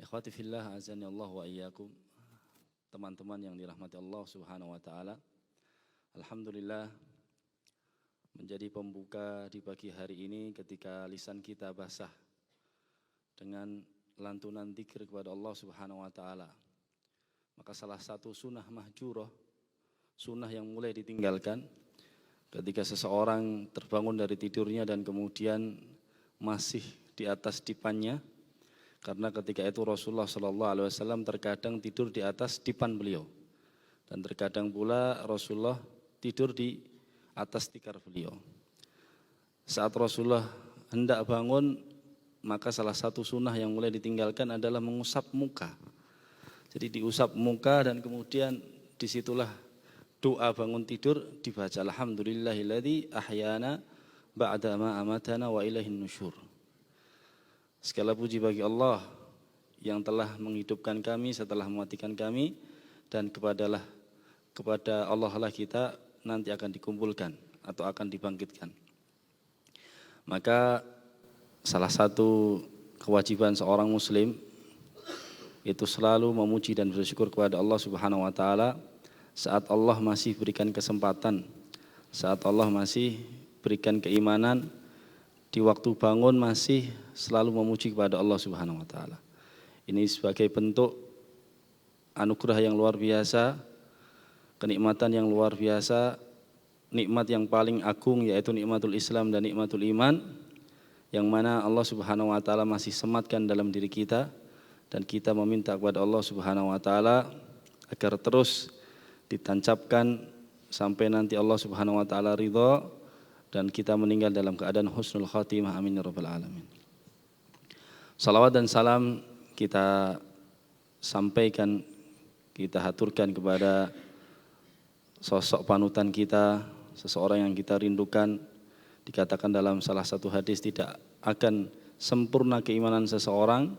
Ikhwati fillah, azani Allah wa iyyakum. Teman-teman yang dirahmati Allah Subhanahu wa taala. Alhamdulillah menjadi pembuka di pagi hari ini ketika lisan kita basah dengan lantunan zikir kepada Allah Subhanahu wa taala. Maka salah satu sunnah mahjurah, sunnah yang mulai ditinggalkan ketika seseorang terbangun dari tidurnya dan kemudian masih di atas dipannya. Karena ketika itu Rasulullah SAW terkadang tidur di atas dipan beliau. Dan terkadang pula Rasulullah tidur di atas tikar beliau. Saat Rasulullah hendak bangun, maka salah satu sunnah yang mulai ditinggalkan adalah mengusap muka. Jadi diusap muka dan kemudian disitulah doa bangun tidur dibaca. Alhamdulillahilladzi ahyana ba'da ma amatana wa ilaihin nusyur. Segala puji bagi Allah yang telah menghidupkan kami setelah mematikan kami, dan kepada Allah lah kita nanti akan dikumpulkan atau akan dibangkitkan. Maka salah satu kewajiban seorang muslim itu selalu memuji dan bersyukur kepada Allah Subhanahu wa taala saat Allah masih berikan kesempatan, saat Allah masih berikan keimanan, di waktu bangun masih selalu memuji kepada Allah Subhanahu wa taala. Ini sebagai bentuk anugerah yang luar biasa, kenikmatan yang luar biasa, nikmat yang paling agung yaitu nikmatul Islam dan nikmatul iman, yang mana Allah Subhanahu wa taala masih sematkan dalam diri kita, dan kita meminta kepada Allah Subhanahu wa taala agar terus ditancapkan sampai nanti Allah Subhanahu wa taala ridha dan kita meninggal dalam keadaan husnul khatimah. Amin ya rabbal alamin. Salawat dan salam kita sampaikan, kita haturkan kepada sosok panutan kita, seseorang yang kita rindukan. Dikatakan dalam salah satu hadis, tidak akan sempurna keimanan seseorang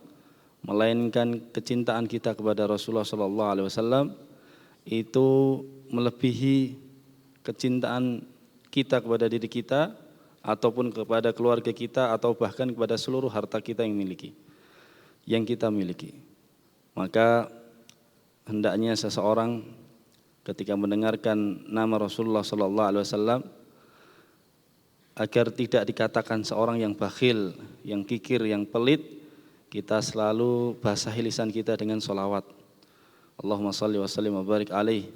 melainkan kecintaan kita kepada Rasulullah SAW itu melebihi kecintaan kita kepada diri kita, ataupun kepada keluarga kita, atau bahkan kepada seluruh harta kita yang kita miliki. Maka hendaknya seseorang ketika mendengarkan nama Rasulullah SAW agar tidak dikatakan seorang yang bakhil, yang kikir, yang pelit, kita selalu basahi lisan kita dengan sholawat. Allahumma salli wa sallim wa barik alaih.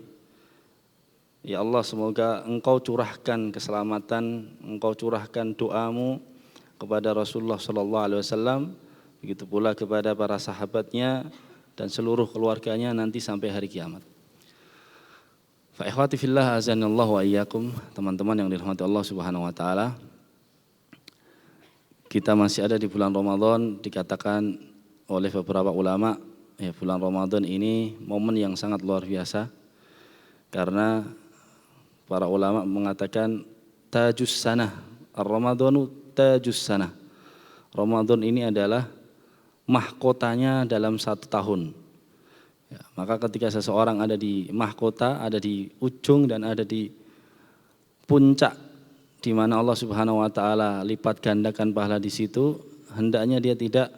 Ya Allah, semoga Engkau curahkan keselamatan, Engkau curahkan doamu kepada Rasulullah SAW, begitu pula kepada para sahabatnya dan seluruh keluarganya nanti sampai hari kiamat. Fa ikhwati fillah, azanallahu wa iyyakum, teman-teman yang dirahmati Allah Subhanahu wa taala. Kita masih ada di bulan Ramadan. Dikatakan oleh beberapa ulama, ya, bulan Ramadan ini momen yang sangat luar biasa, karena para ulama mengatakan tajus sanah, ar-Ramadhanu tajus sanah. Ramadan ini adalah mahkotanya dalam satu tahun. Ya, maka ketika seseorang ada di mahkota, ada di ujung dan ada di puncak, di mana Allah Subhanahu wa taala lipat gandakan pahala di situ, hendaknya dia tidak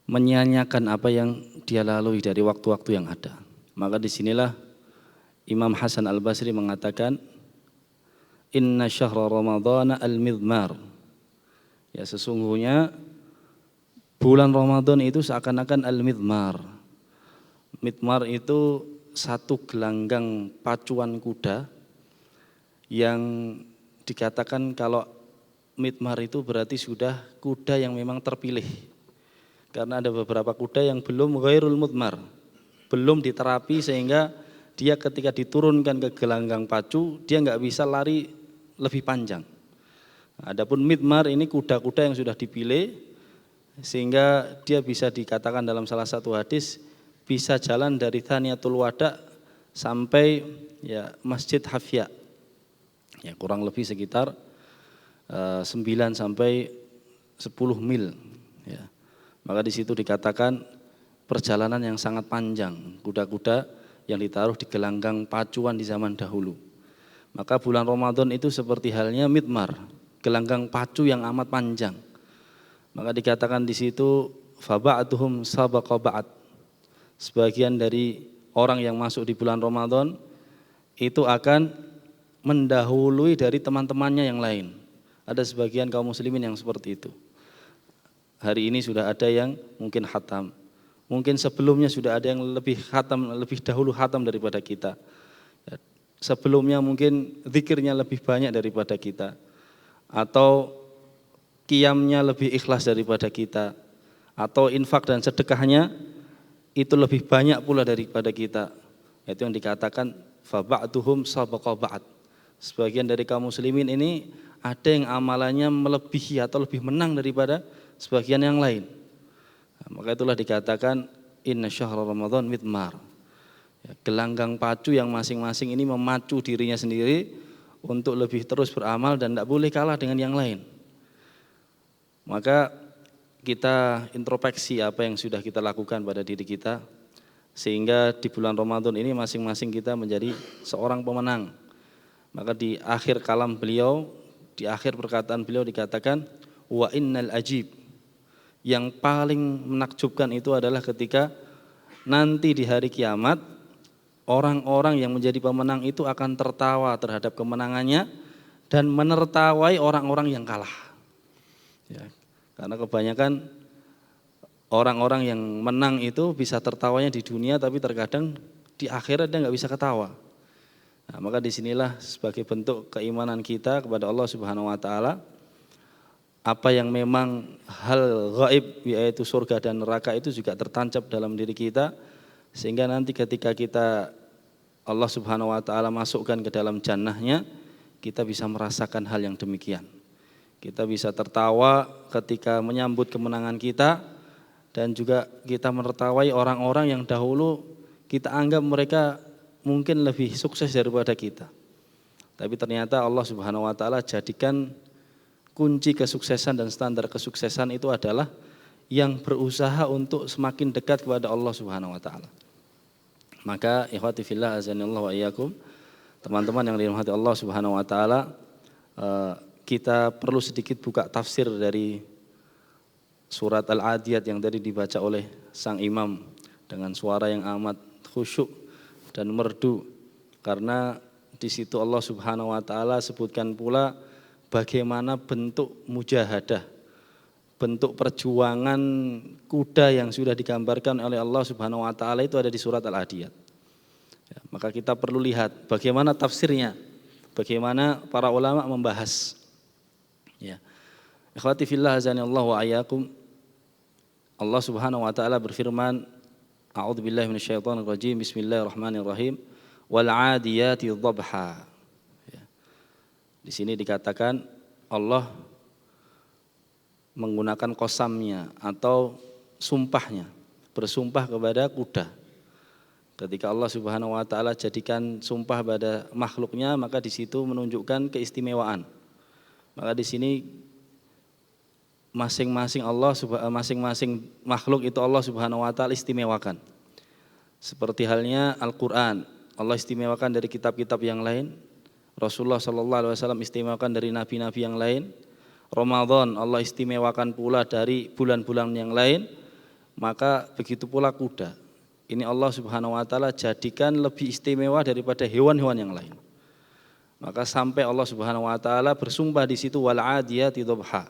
menyia-nyiakan apa yang dia lalui dari waktu-waktu yang ada. Maka disinilah Imam Hasan Al-Basri mengatakan, inna syahra ramadhana al-midmar. Ya, sesungguhnya bulan Ramadan itu seakan-akan al-midmar. Midmar itu satu gelanggang pacuan kuda, yang dikatakan kalau midmar itu berarti sudah kuda yang memang terpilih. Karena ada beberapa kuda yang belum ghairul mudmar, belum diterapi sehingga dia ketika diturunkan ke gelanggang pacu, dia nggak bisa lari lebih panjang. Adapun midmar ini kuda-kuda yang sudah dipilih, sehingga dia bisa dikatakan dalam salah satu hadis bisa jalan dari Thaniyatul Wada sampai ya Masjid Hafya, ya kurang lebih sekitar 9 sampai 10 mil. Ya. Maka di situ dikatakan perjalanan yang sangat panjang, kuda-kuda yang ditaruh di gelanggang pacuan di zaman dahulu. Maka bulan Ramadan itu seperti halnya midmar, gelanggang pacu yang amat panjang. Maka dikatakan di situ fa ba'duhum sabaqa ba'd. Sebagian dari orang yang masuk di bulan Ramadan itu akan mendahului dari teman-temannya yang lain. Ada sebagian kaum muslimin yang seperti itu. Hari ini sudah ada yang mungkin khatam. Mungkin sebelumnya sudah ada yang lebih khatam, lebih dahulu khatam daripada kita. Sebelumnya mungkin zikirnya lebih banyak daripada kita. Atau qiyamnya lebih ikhlas daripada kita. Atau infak dan sedekahnya itu lebih banyak pula daripada kita. Itu yang dikatakan fa ba'duhum sabaqa ba'd. Sebagian dari kaum muslimin ini ada yang amalannya melebihi atau lebih menang daripada sebagian yang lain. Maka itulah dikatakan inna syahrul Ramadan midmar. Gelanggang pacu yang masing-masing ini memacu dirinya sendiri untuk lebih terus beramal dan tidak boleh kalah dengan yang lain. Maka kita introspeksi apa yang sudah kita lakukan pada diri kita, sehingga di bulan Ramadan ini masing-masing kita menjadi seorang pemenang. Maka di akhir kalam beliau, di akhir perkataan beliau dikatakan wa innal ajib. Yang paling menakjubkan itu adalah ketika nanti di hari kiamat orang-orang yang menjadi pemenang itu akan tertawa terhadap kemenangannya dan menertawai orang-orang yang kalah. Ya, karena kebanyakan orang-orang yang menang itu bisa tertawanya di dunia, tapi terkadang di akhirat dia nggak bisa ketawa. Nah, maka disinilah sebagai bentuk keimanan kita kepada Allah Subhanahu Wa Taala, apa yang memang hal gaib yaitu surga dan neraka itu juga tertancap dalam diri kita, sehingga nanti ketika kita Allah Subhanahu Wa Taala masukkan ke dalam jannahnya, kita bisa merasakan hal yang demikian. Kita bisa tertawa ketika menyambut kemenangan kita, dan juga kita menertawai orang-orang yang dahulu kita anggap mereka mungkin lebih sukses daripada kita. Tapi ternyata Allah Subhanahu Wa Taala jadikan kunci kesuksesan dan standar kesuksesan itu adalah yang berusaha untuk semakin dekat kepada Allah Subhanahu Wa Taala. Maka ikhwati fillah azanillahu wa iyyakum, teman-teman yang dirahmati Allah Subhanahu Wa Taala, kita perlu sedikit buka tafsir dari surat Al-Adiyat yang tadi dibaca oleh sang imam dengan suara yang amat khusyuk dan merdu, karena di situ Allah Subhanahu Wa Taala sebutkan pula bagaimana bentuk mujahadah, bentuk perjuangan kuda yang sudah digambarkan oleh Allah Subhanahu Wa Taala itu ada di surat Al-Adiyat. Ya, maka kita perlu lihat bagaimana tafsirnya, bagaimana para ulama membahas. Ya, ikhwati fillah azanillahu wa iyyakum, Allah Subhanahu Wa Taala berfirman, a'udzubillahi minasyaitonir rajim, bismillahirrahmanirrahim, wal 'adiyati dhabha. Di sini dikatakan Allah menggunakan qasamnya atau sumpahnya, bersumpah kepada kuda. Ketika Allah Subhanahu Wa Taala jadikan sumpah pada makhluknya, maka di situ menunjukkan keistimewaan. Maka di sini masing-masing makhluk itu Allah Subhanahu Wa Taala istimewakan. Seperti halnya Al-Quran, Allah istimewakan dari kitab-kitab yang lain. Rasulullah SAW istimewakan dari nabi-nabi yang lain. Ramadan Allah istimewakan pula dari bulan-bulan yang lain. Maka begitu pula kuda, ini Allah Subhanahu Wa Taala jadikan lebih istimewa daripada hewan-hewan yang lain. Maka sampai Allah Subhanahu Wa Taala bersumpah di situ wal 'adiyati dhabha,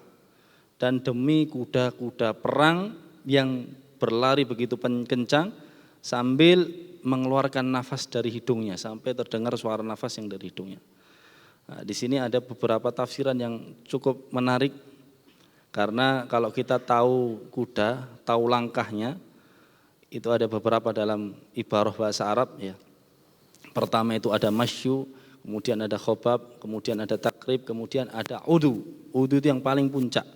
dan demi kuda-kuda perang yang berlari begitu kencang sambil mengeluarkan nafas dari hidungnya sampai terdengar suara nafas yang dari hidungnya. Nah, di sini ada beberapa tafsiran yang cukup menarik, karena kalau kita tahu kuda, tahu langkahnya, itu ada beberapa dalam ibarah bahasa Arab ya. Pertama itu ada masyu, kemudian ada khobab, kemudian ada takrib, kemudian ada udu. Udu itu yang paling puncak.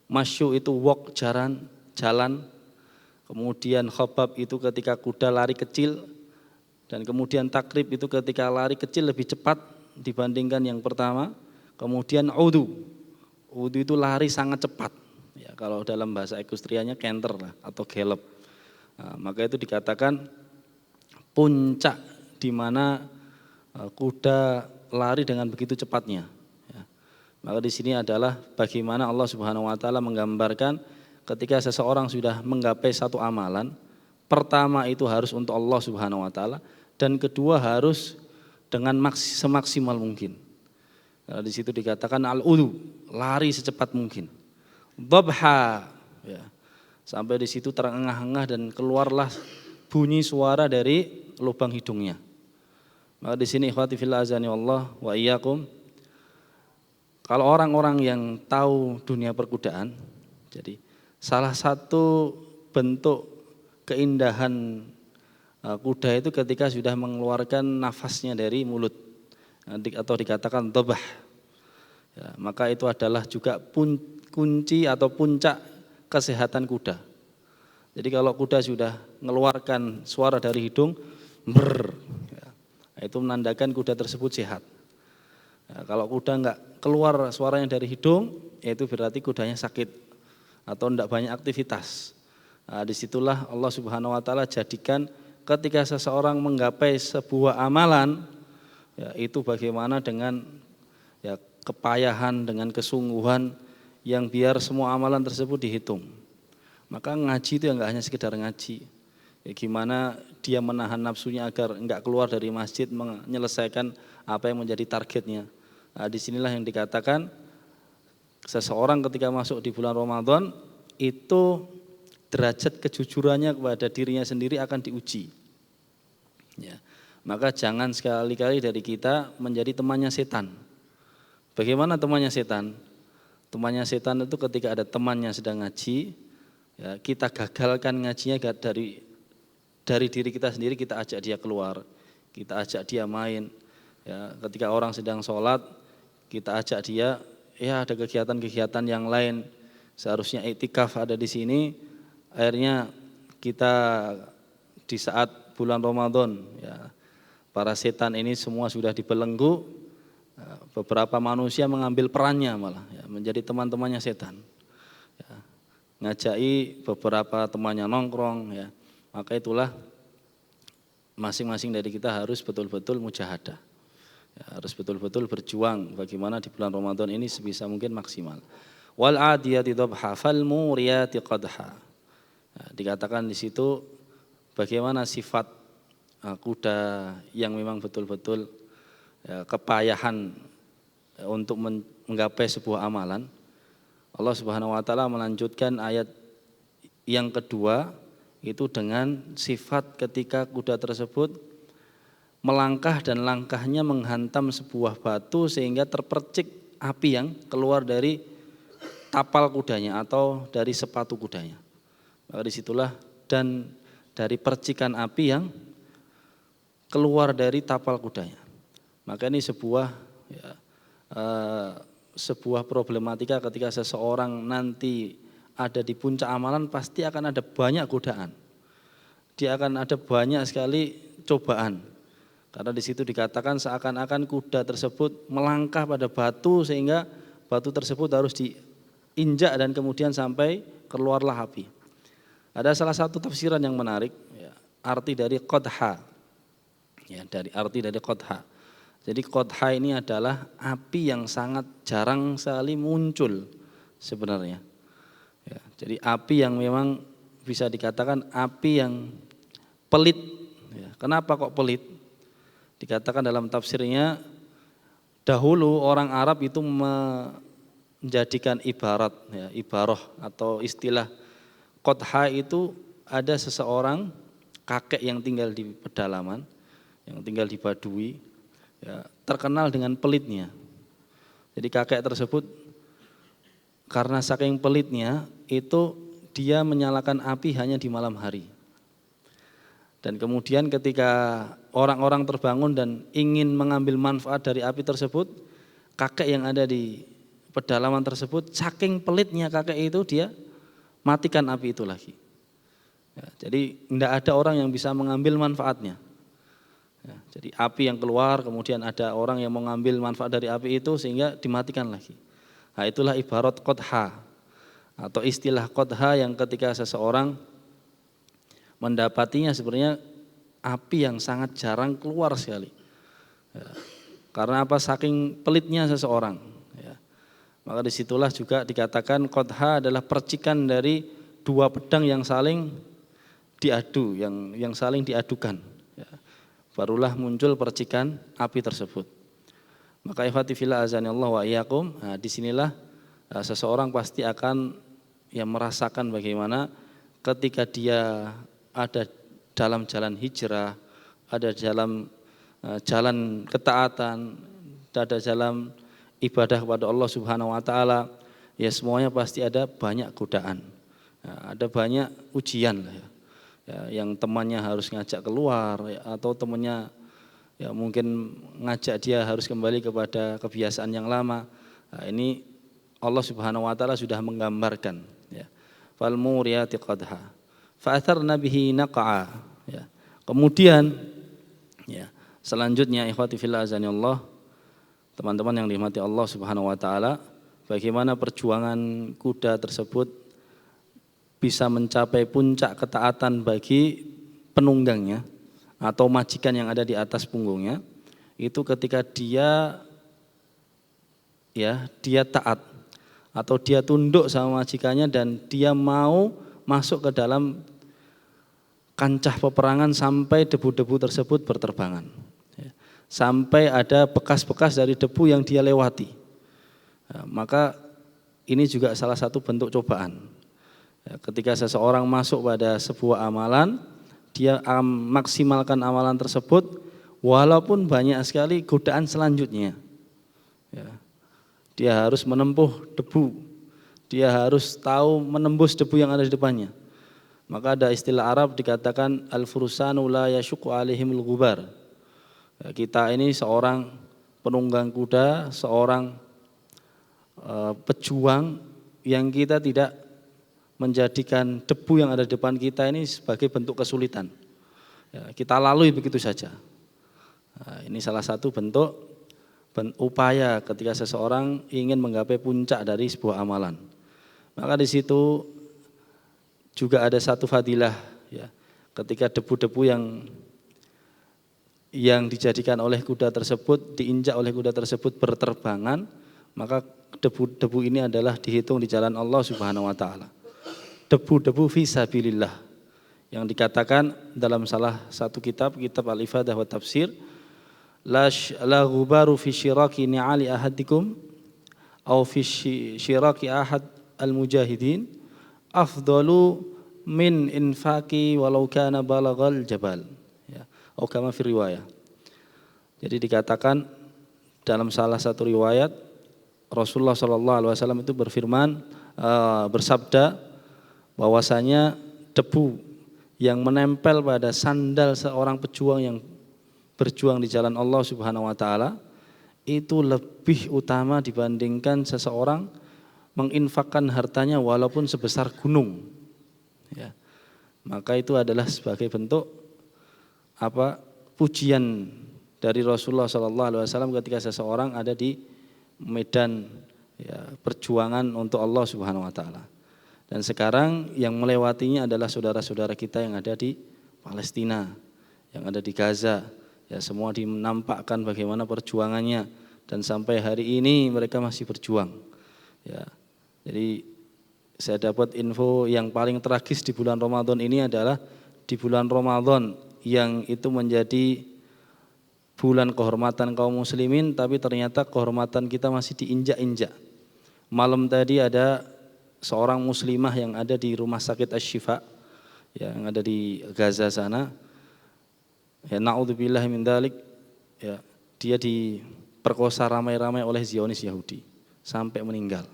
Masyu itu walk, jalan. Kemudian khobab itu ketika kuda lari kecil, dan kemudian takrib itu ketika lari kecil lebih cepat dibandingkan yang pertama. Kemudian udu itu lari sangat cepat. Ya, kalau dalam bahasa ekustrianya canter lah atau gallop. Nah, maka itu dikatakan puncak di mana kuda lari dengan begitu cepatnya. Ya. Maka di sini adalah bagaimana Allah Subhanahu Wa Taala menggambarkan ketika seseorang sudah menggapai satu amalan, pertama itu harus untuk Allah Subhanahu wa taala, dan kedua harus dengan semaksimal mungkin. Nah, di situ dikatakan al-udu, lari secepat mungkin. Dhabha, ya. Sampai di situ terengah-engah dan keluarlah bunyi suara dari lubang hidungnya. Maka di sini ikhwati fillah azani Allah wa iyyakum, kalau orang-orang yang tahu dunia perkudaan, jadi salah satu bentuk keindahan kuda itu ketika sudah mengeluarkan nafasnya dari mulut, atau dikatakan dhabah. Ya, maka itu adalah juga kunci atau puncak kesehatan kuda. Jadi kalau kuda sudah mengeluarkan suara dari hidung, brr, ya, itu menandakan kuda tersebut sehat. Ya, kalau kuda enggak keluar suaranya dari hidung, itu berarti kudanya sakit atau tidak banyak aktivitas. Nah, disitulah Allah Subhanahu wa taala jadikan ketika seseorang menggapai sebuah amalan, ya, itu bagaimana dengan ya, kepayahan, dengan kesungguhan yang biar semua amalan tersebut dihitung. Maka ngaji itu enggak hanya sekedar ngaji. Ya, gimana dia menahan nafsunya agar enggak keluar dari masjid menyelesaikan apa yang menjadi targetnya. Nah, disinilah yang dikatakan seseorang ketika masuk di bulan Ramadan itu derajat kejujurannya kepada dirinya sendiri akan diuji. Ya. Maka jangan sekali-kali dari kita menjadi temannya setan. Bagaimana temannya setan? Temannya setan itu ketika ada temannya sedang ngaji, ya, kita gagalkan ngajinya dari diri kita sendiri, kita ajak dia keluar, kita ajak dia main. Ya, ketika orang sedang sholat, kita ajak dia, ya ada kegiatan-kegiatan yang lain. Seharusnya iktikaf ada di sini, akhirnya kita di saat bulan Ramadan, ya, para setan ini semua sudah dibelenggu, beberapa manusia mengambil perannya malah, ya, menjadi teman-temannya setan, ya, ngajai beberapa temannya nongkrong, ya. Maka itulah masing-masing dari kita harus betul-betul mujahadah, ya, harus betul-betul berjuang bagaimana di bulan Ramadan ini sebisa mungkin maksimal. Wal adiyati dhabha fal muriyati qadha. Nah, dikatakan di situ bagaimana sifat kuda yang memang betul-betul ya, kepayahan untuk menggapai sebuah amalan. Allah Subhanahu wa taala melanjutkan ayat yang kedua itu dengan sifat ketika kuda tersebut melangkah dan langkahnya menghantam sebuah batu sehingga terpercik api yang keluar dari tapal kudanya atau dari sepatu kudanya. Maka disitulah dan dari percikan api yang keluar dari tapal kudanya. Maka ini sebuah ya, sebuah problematika ketika seseorang nanti ada di puncak amalan pasti akan ada banyak godaan. Dia akan ada banyak sekali cobaan. Karena di situ dikatakan seakan-akan kuda tersebut melangkah pada batu sehingga batu tersebut harus diinjak dan kemudian sampai keluarlah api. Ada salah satu tafsiran yang menarik, ya, arti dari qadha, ya, dari arti dari qadha. Jadi qadha ini adalah api yang sangat jarang sekali muncul sebenarnya. Ya, jadi api yang memang bisa dikatakan api yang pelit. Ya, kenapa kok pelit? Dikatakan dalam tafsirnya dahulu orang Arab itu menjadikan ibarat, ya, ibarah atau istilah qadha itu ada seseorang kakek yang tinggal di pedalaman, yang tinggal di Badui, ya, terkenal dengan pelitnya. Jadi kakek tersebut karena saking pelitnya itu dia menyalakan api hanya di malam hari. Dan kemudian ketika orang-orang terbangun dan ingin mengambil manfaat dari api tersebut, kakek yang ada di pedalaman tersebut saking pelitnya kakek itu dia matikan api itu lagi. Ya, jadi tidak ada orang yang bisa mengambil manfaatnya. Ya, jadi api yang keluar kemudian ada orang yang mau mengambil manfaat dari api itu sehingga dimatikan lagi. Nah, itulah ibarat qadha atau istilah qadha yang ketika seseorang mendapatinya sebenarnya api yang sangat jarang keluar sekali. Ya, karena apa? Saking pelitnya seseorang. Ya. Maka disitulah juga dikatakan qadha adalah percikan dari dua pedang yang saling diadu, yang saling diadukan. Ya. Barulah muncul percikan api tersebut. Maka ikhwati fillah azanillah wa iyyakum, disinilah seseorang pasti akan merasakan bagaimana ketika dia ada dalam jalan hijrah, ada dalam jalan ketaatan, ada dalam ibadah kepada Allah Subhanahu wa taala, ya semuanya pasti ada banyak godaan. Ada banyak ujian lah ya. Yang temannya harus ngajak keluar ya, atau temannya ya mungkin ngajak dia harus kembali kepada kebiasaan yang lama. Ini Allah Subhanahu wa taala sudah menggambarkan ya. Fal muriyati qadha fa atharna bihi naq'a ya. Kemudian ya, selanjutnya ikhwati fillah azanillah, teman-teman yang dirahmati Allah Subhanahu wa taala, bagaimana perjuangan kuda tersebut bisa mencapai puncak ketaatan bagi penunggangnya atau majikan yang ada di atas punggungnya, itu ketika dia taat atau dia tunduk sama majikannya dan dia mau masuk ke dalam kancah peperangan sampai debu-debu tersebut berterbangan. Sampai ada bekas-bekas dari debu yang dia lewati. Maka ini juga salah satu bentuk cobaan. Ketika seseorang masuk pada sebuah amalan, dia maksimalkan amalan tersebut walaupun banyak sekali godaan selanjutnya. Dia harus menempuh debu, dia harus tahu menembus debu yang ada di depannya. Maka ada istilah Arab dikatakan al-fursanu la yashuqu alaihimul ghubar. Kita ini seorang penunggang kuda, seorang pejuang yang kita tidak menjadikan debu yang ada di depan kita ini sebagai bentuk kesulitan. Kita lalui begitu saja. Ini salah satu bentuk upaya ketika seseorang ingin menggapai puncak dari sebuah amalan. Maka di situ juga ada satu fadilah ya. Ketika debu-debu yang dijadikan oleh kuda tersebut, diinjak oleh kuda tersebut berterbangan, maka debu-debu ini adalah dihitung di jalan Allah Subhanahu wa taala. Debu-debu fi sabilillah yang dikatakan dalam salah satu kitab Al-Ifadah wa Tafsir, la ghubaru fi syiraki ni'ali ahadikum au fi syiraki ahad al-mujahidin afdalu min infaki walau kana balagal jabal ya, atau kama fi riwayah. Jadi dikatakan dalam salah satu riwayat Rasulullah SAW itu bersabda bahwasanya debu yang menempel pada sandal seorang pejuang yang berjuang di jalan Allah Subhanahu wa taala itu lebih utama dibandingkan seseorang menginfakkan hartanya walaupun sebesar gunung. Ya. Maka itu adalah sebagai bentuk pujian dari Rasulullah SAW ketika seseorang ada di medan perjuangan untuk Allah Subhanahu wa taala. Dan sekarang yang melewatinya adalah saudara-saudara kita yang ada di Palestina, yang ada di Gaza. Ya, semua dinampakkan bagaimana perjuangannya dan sampai hari ini mereka masih berjuang. Ya. Jadi saya dapat info yang paling tragis di bulan Ramadan ini adalah di bulan Ramadan yang itu menjadi bulan kehormatan kaum muslimin, tapi ternyata kehormatan kita masih diinjak-injak. Malam tadi ada seorang muslimah yang ada di rumah sakit Asy-Syifa yang ada di Gaza sana. Ya naudzubillah min dzalik, ya, dia diperkosa ramai-ramai oleh Zionis Yahudi sampai meninggal.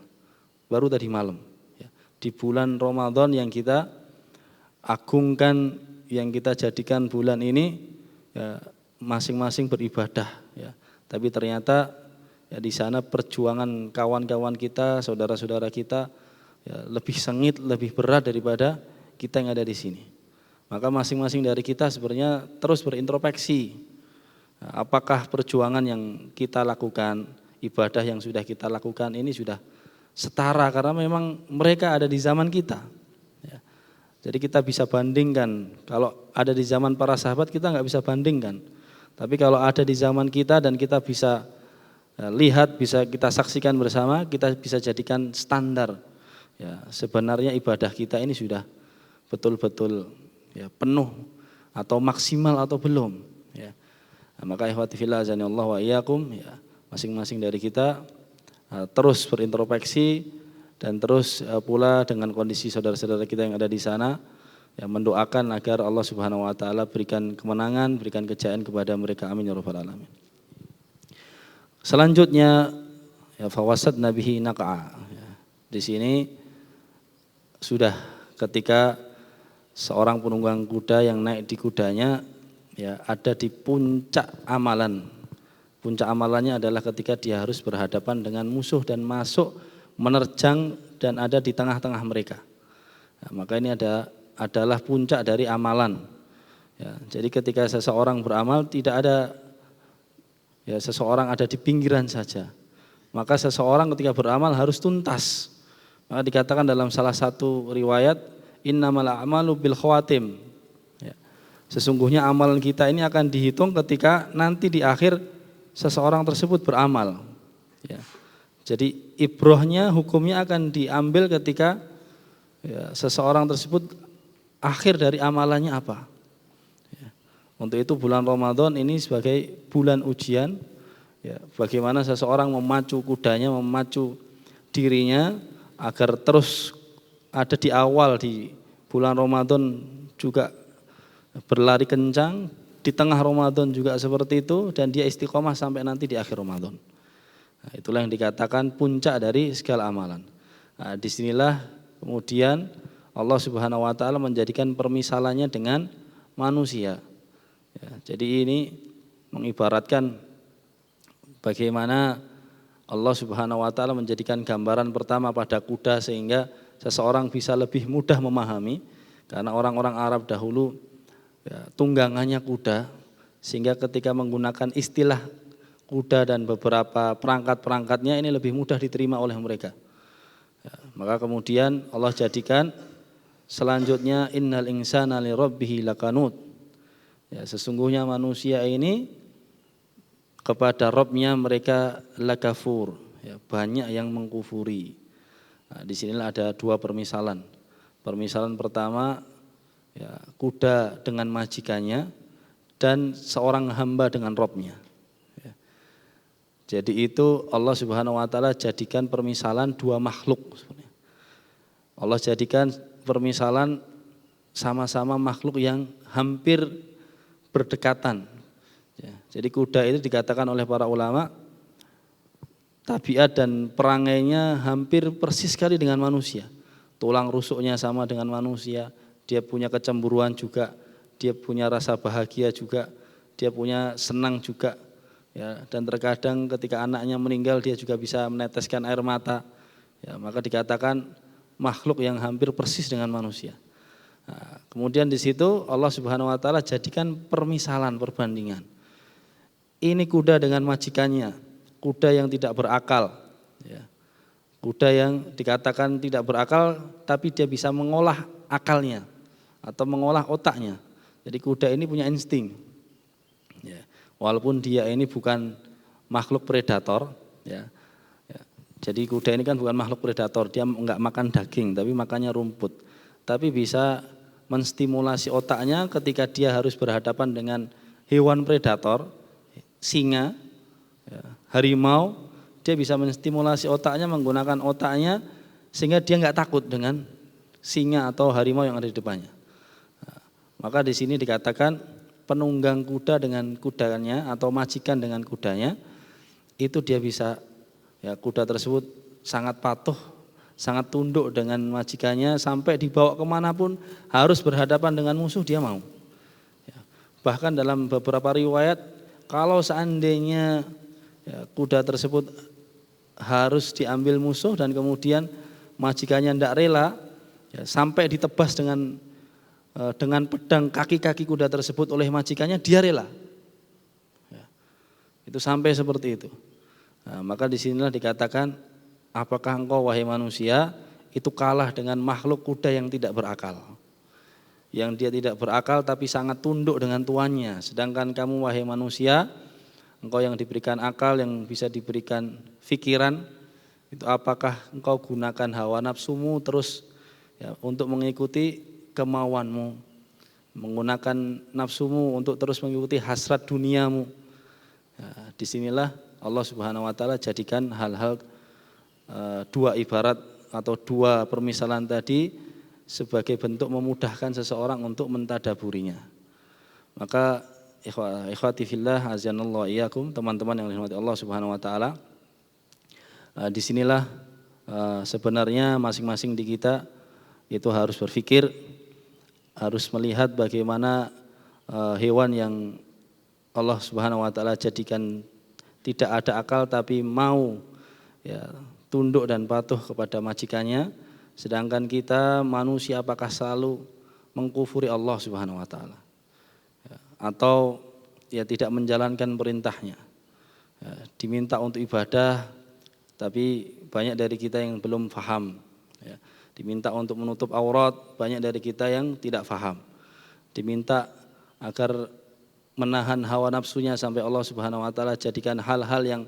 Baru tadi malam. Ya, di bulan Ramadan yang kita agungkan, yang kita jadikan bulan ini ya, masing-masing beribadah ya. Tapi ternyata ya di sana perjuangan kawan-kawan kita, saudara-saudara kita ya, lebih sengit, lebih berat daripada kita yang ada di sini. Maka masing-masing dari kita sebenarnya terus berintrospeksi. Apakah perjuangan yang kita lakukan, ibadah yang sudah kita lakukan ini sudah setara, karena memang mereka ada di zaman kita. Ya. Jadi kita bisa bandingkan, kalau ada di zaman para sahabat kita nggak bisa bandingkan. Tapi kalau ada di zaman kita dan kita bisa lihat, bisa kita saksikan bersama, kita bisa jadikan standar ya sebenarnya ibadah kita ini sudah betul-betul ya penuh atau maksimal atau belum ya. Nah, maka ikhwati fillah azanillahu wa iyyakum ya, masing-masing dari kita terus berintrospeksi dan terus pula dengan kondisi saudara-saudara kita yang ada di sana ya, mendoakan agar Allah Subhanahu wa taala berikan kemenangan, berikan kejayaan kepada mereka, amin ya rabbal alamin. Selanjutnya ya fawasad nabihi naq'a ya. Di sini sudah ketika seorang penunggang kuda yang naik di kudanya ya ada di puncak amalan. Puncak amalannya adalah ketika dia harus berhadapan dengan musuh dan masuk menerjang dan ada di tengah-tengah mereka. Nah, maka ini adalah puncak dari amalan. Ya, jadi ketika seseorang beramal tidak ada ya seseorang ada di pinggiran saja. Maka seseorang ketika beramal harus tuntas. Maka dikatakan dalam salah satu riwayat innamal a'malu bil khawatim. Ya. Sesungguhnya amalan kita ini akan dihitung ketika nanti di akhir seseorang tersebut beramal. Ya. Jadi ibrohnya hukumnya akan diambil ketika ya, seseorang tersebut akhir dari amalannya apa. Ya. Untuk itu bulan Ramadan ini sebagai bulan ujian. Ya, bagaimana seseorang memacu kudanya, memacu dirinya agar terus ada di awal di bulan Ramadan juga berlari kencang, di tengah Ramadan juga seperti itu dan dia istiqomah sampai nanti di akhir Ramadan. Nah, itulah yang dikatakan puncak dari segala amalan. Nah, disinilah kemudian Allah Subhanahu wa taala menjadikan permisalannya dengan manusia. Ya, jadi ini mengibaratkan bagaimana Allah Subhanahu wa taala menjadikan gambaran pertama pada kuda sehingga seseorang bisa lebih mudah memahami karena orang-orang Arab dahulu ya, tunggangannya kuda sehingga ketika menggunakan istilah kuda dan beberapa perangkat-perangkatnya ini lebih mudah diterima oleh mereka. Ya, maka kemudian Allah jadikan selanjutnya innal insana lirabbih lakanut. Ya, sesungguhnya manusia ini kepada Rabbnya mereka lakafur, ya, banyak yang mengkufuri. Nah, di sinilah ada dua permisalan. Permisalan pertama, ya, kuda dengan majikannya dan seorang hamba dengan Rabbnya. Ya. Jadi itu Allah Subhanahu wa taala jadikan permisalan dua makhluk. Allah jadikan permisalan sama-sama makhluk yang hampir berdekatan. Ya, jadi kuda itu dikatakan oleh para ulama tabiat dan perangainya hampir persis sekali dengan manusia. Tulang rusuknya sama dengan manusia, dia punya kecemburuan juga, dia punya rasa bahagia juga, dia punya senang juga. Ya, dan terkadang ketika anaknya meninggal dia juga bisa meneteskan air mata. Ya, maka dikatakan makhluk yang hampir persis dengan manusia. Nah, kemudian di situ Allah Subhanahu wa taala jadikan permisalan, perbandingan. Ini kuda dengan majikannya, kuda yang tidak berakal, ya. Kuda yang dikatakan tidak berakal, tapi dia bisa mengolah akalnya atau mengolah otaknya. Jadi kuda ini punya insting, ya. Walaupun dia ini bukan makhluk predator, ya. Ya. Jadi kuda ini kan bukan makhluk predator, dia enggak makan daging, tapi makannya rumput. Tapi bisa menstimulasi otaknya ketika dia harus berhadapan dengan hewan predator. Singa, ya, harimau, dia bisa menstimulasi otaknya menggunakan otaknya sehingga dia nggak takut dengan singa atau harimau yang ada di depannya. Nah, maka di sini dikatakan penunggang kuda dengan kudanya atau majikan dengan kudanya itu dia bisa ya kuda tersebut sangat patuh, sangat tunduk dengan majikannya sampai dibawa kemanapun harus berhadapan dengan musuh dia mau. Ya, bahkan dalam beberapa riwayat kalau seandainya ya, kuda tersebut harus diambil musuh dan kemudian majikannya tidak rela ya, sampai ditebas dengan pedang kaki-kaki kuda tersebut oleh majikannya, dia rela. Ya, itu sampai seperti itu. Nah, maka disinilah dikatakan apakah engkau wahai manusia itu kalah dengan makhluk kuda yang tidak berakal. Yang dia tidak berakal tapi sangat tunduk dengan tuannya. Sedangkan kamu wahai manusia, engkau yang diberikan akal, yang bisa diberikan fikiran, Itu apakah engkau gunakan hawa nafsumu terus ya, untuk mengikuti kemauanmu, menggunakan nafsumu untuk terus mengikuti hasrat duniamu. Ya, disinilah Allah Subhanahu Wa Taala jadikan hal-hal dua ibarat atau dua permisalan tadi sebagai bentuk memudahkan seseorang untuk mentadaburinya. Maka ikhwati fillah azanallahu iyyakum, teman-teman yang dirahmati Allah Subhanahu Wa Taala, disinilah sebenarnya masing-masing di kita itu harus berpikir, harus melihat bagaimana hewan yang Allah Subhanahu Wa Taala jadikan tidak ada akal tapi mau ya, tunduk dan patuh kepada majikannya, sedangkan kita manusia apakah selalu mengkufuri Allah Subhanahu Wa Taala ya, atau ya tidak menjalankan perintahnya ya, diminta untuk ibadah tapi banyak dari kita yang belum paham ya. Diminta untuk menutup aurat, banyak dari kita yang tidak paham. Diminta agar menahan hawa nafsunya sampai Allah Subhanahu Wa Taala jadikan hal-hal yang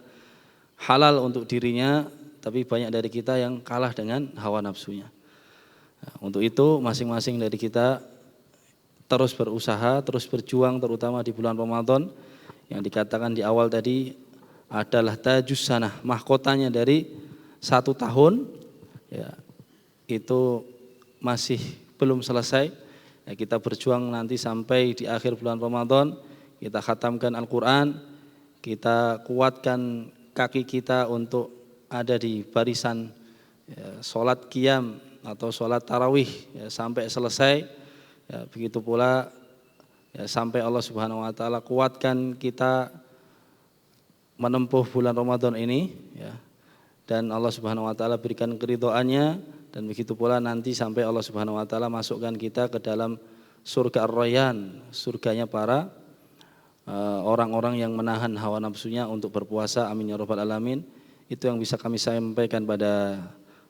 halal untuk dirinya, tapi banyak dari kita yang kalah dengan hawa nafsunya. Nah, untuk itu masing-masing dari kita terus berusaha, terus berjuang, terutama di bulan Ramadan yang dikatakan di awal tadi adalah tajus sanah, mahkotanya dari 1 tahun ya, itu masih belum selesai ya, kita berjuang nanti sampai di akhir bulan Ramadan, kita khatamkan Al-Quran, kita kuatkan kaki kita untuk ada di barisan ya, sholat qiyam atau sholat tarawih ya, sampai selesai ya, begitu pula ya, sampai Allah Subhanahu Wa Taala kuatkan kita menempuh bulan Ramadan ini ya, dan Allah Subhanahu Wa Taala berikan keridhoannya. Dan begitu pula nanti sampai Allah Subhanahu Wa Taala masukkan kita ke dalam surga Ar-Rayyan, surganya para orang-orang yang menahan hawa nafsunya untuk berpuasa. Amin ya rabbal alamin. Itu yang bisa kami sampaikan pada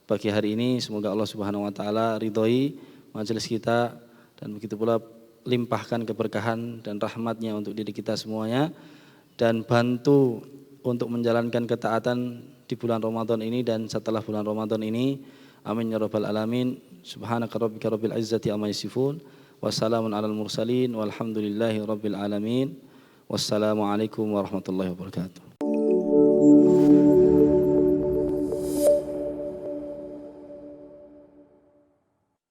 pagi hari ini. Semoga Allah Subhanahu Wa Taala ridhoi majelis kita dan begitu pula limpahkan keberkahan dan rahmatnya untuk diri kita semuanya, dan bantu untuk menjalankan ketaatan di bulan Ramadan ini dan setelah bulan Ramadan ini. Amin ya rabbal alamin. Subhanaka rabbika rabbil izzati amma yasifun. Wassalamun alal mursalin. Walhamdulillahi rabbil alamin. Wassalamualaikum warahmatullahi wabarakatuh.